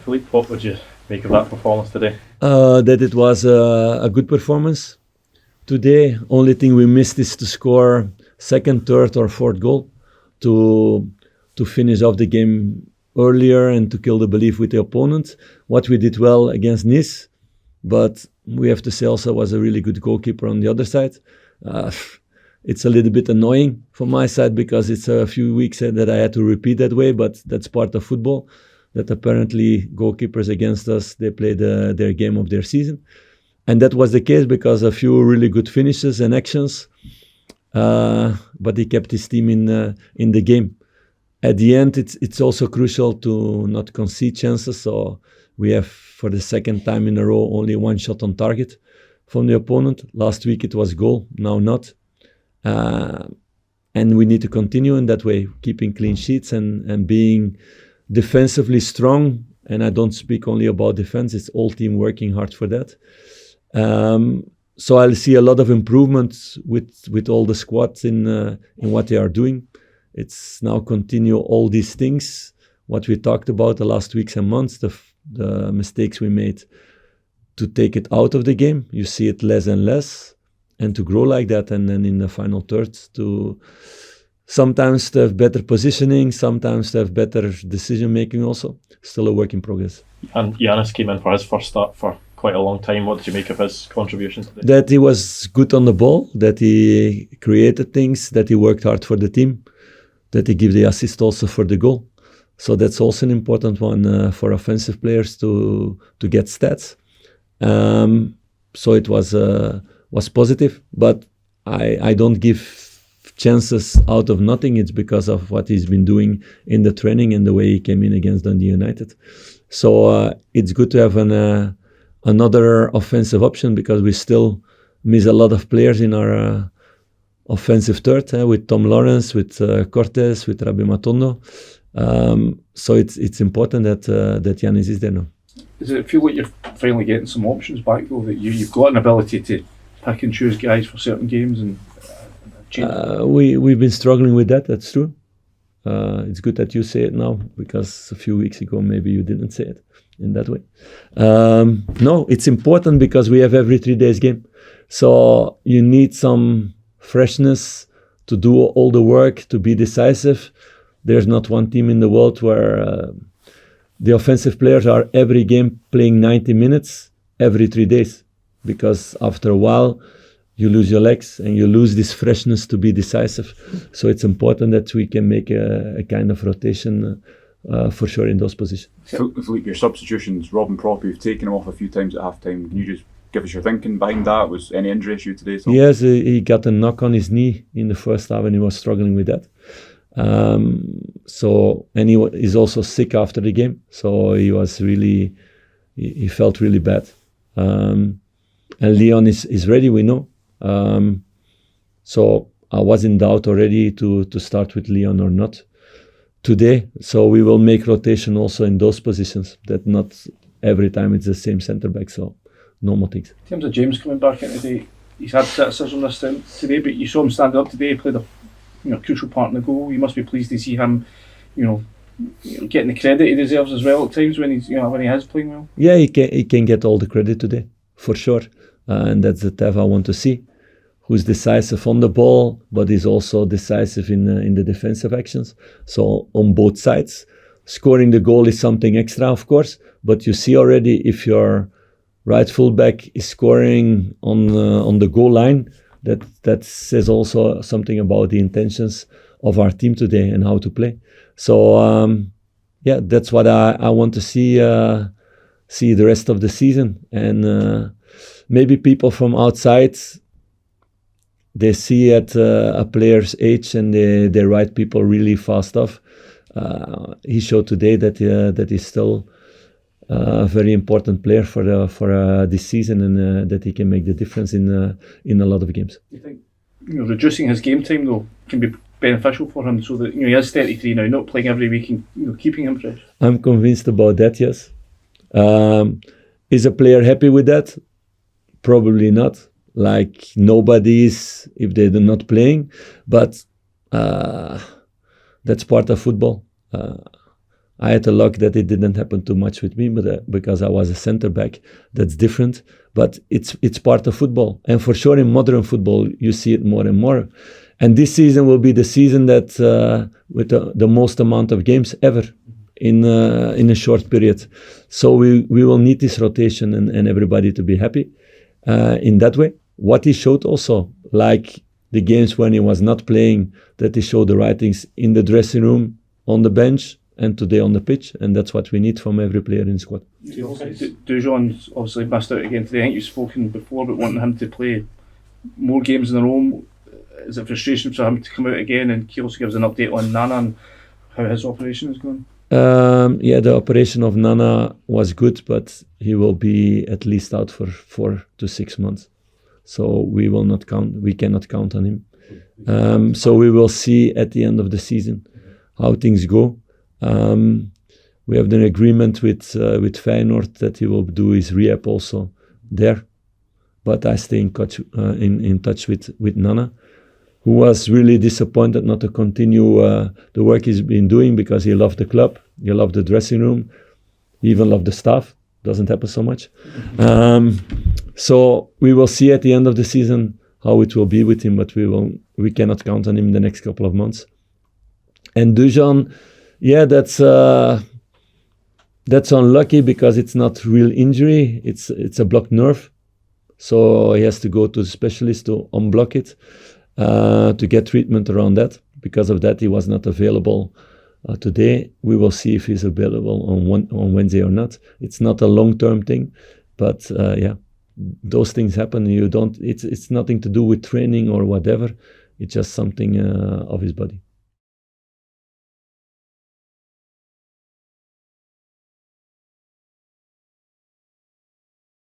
Philippe, what would you make of that performance today? That it was a good performance today. Only thing we missed is to score second, third, or fourth goal to finish off the game earlier and to kill the belief with the opponent. What we did well against Nice, but we have to say also was a really good goalkeeper on the other side. It's a little bit annoying from my side because it's a few weeks that I had to repeat that way, but that's part of football. That apparently goalkeepers against us, they played their game of their season. And that was the case because a few really good finishes and actions, but he kept his team in the game. At the end, it's also crucial to not concede chances. So we have, for the second time in a row, only one shot on target from the opponent. Last week it was goal, now not. And we need to continue in that way, keeping clean sheets and being defensively strong. And I don't speak only about defense, it's all team working hard for that. So I'll see a lot of improvements with all the squads in what they are doing. It's now continue all these things, what we talked about the last weeks and months, the mistakes we made, to take it out of the game. You see it less and less, and to grow like that. And then in the final third, to sometimes to have better positioning, sometimes to have better decision making also. Still a work in progress. And Giannis came in for his first start for quite a long time. What did you make of his contributions today? That he was good on the ball, that he created things, that he worked hard for the team, that he gave the assist also for the goal. So that's also an important one for offensive players to get stats. So it was positive, but I don't give chances out of nothing. It's because of what he's been doing in the training and the way he came in against Dundee United. So it's good to have another offensive option, because we still miss a lot of players in our offensive third, with Tom Lawrence, with Cortes, with Rabbi Matondo. So it's important that Giannis is there now. Does it feel like you're finally getting some options back, though, that you've got an ability to pick and choose guys for certain games and change? We've been struggling with that, that's true. It's good that you say it now, because a few weeks ago maybe you didn't say it in that way. No, it's important because we have every 3 days game. So you need some freshness to do all the work, to be decisive. There's not one team in the world where the offensive players are every game playing 90 minutes every 3 days, because after a while you lose your legs and you lose this freshness to be decisive. So it's important that we can make a kind of rotation for sure in those positions. Philippe, your substitutions, Rob and Prop, you've taken him off a few times at half-time. Can you just give us your thinking behind that? Was any injury issue today? So? Yes, he got a knock on his knee in the first half and he was struggling with that. And he is also sick after the game. So he was really, he felt really bad. And Leon is ready, we know. So I was in doubt already to start with Leon or not today. So we will make rotation also in those positions, that not every time it's the same centre back. So normal things. In terms of James coming back in today, he's had criticism this time today, but you saw him stand up today. He played a crucial part in the goal. You must be pleased to see him, getting the credit he deserves as well at times when he's when he is playing well. Yeah, he can get all the credit today for sure, and that's the Tev I want to see, who's decisive on the ball, but is also decisive in the defensive actions. So on both sides, scoring the goal is something extra, of course, but you see already if your right fullback is scoring on the goal line, that says also something about the intentions of our team today and how to play. So that's what I want to see the rest of the season. And maybe people from outside, they see at a player's age and they write people really fast off. He showed today that he's still a very important player for this season, and that he can make the difference in a lot of games. Do you think reducing his game time though can be beneficial for him, so that he is 33 now, not playing every week, and keeping him fresh? I'm convinced about that. Yes. Is a player happy with that? Probably not. Like nobody is if they're not playing, but that's part of football. I had the luck that it didn't happen too much with me, but because I was a center back, that's different. But it's part of football, and for sure in modern football you see it more and more. And this season will be the season that with the most amount of games ever in a short period. So we will need this rotation and everybody to be happy in that way. What he showed also, like the games when he was not playing, that he showed the right things in the dressing room, on the bench, and today on the pitch, and that's what we need from every player in the squad. Dujon's obviously missed out again today. I think you've spoken before about wanting him to play more games in a row. Is it frustration for him to come out again? And he also gives an update on Nana and how his operation is going. Yeah, the operation of Nana was good, but he will be at least out for 4 to 6 months. So we cannot count on him. So we will see at the end of the season how things go. We have an agreement with Feyenoord that he will do his rehab also there. But I stay in touch with Nana, who was really disappointed not to continue the work he's been doing because he loved the club, he loved the dressing room, he even loved the staff. Doesn't happen so much. So we will see at the end of the season how it will be with him, but we cannot count on him the next couple of months. And Dujon, yeah, that's unlucky because it's not real injury. It's a blocked nerve, so he has to go to the specialist to unblock it, to get treatment around that. Because of that, he was not available today. We will see if he's available on Wednesday or not. It's not a long-term thing, but yeah, those things happen. It's nothing to do with training or whatever. It's just something of his body.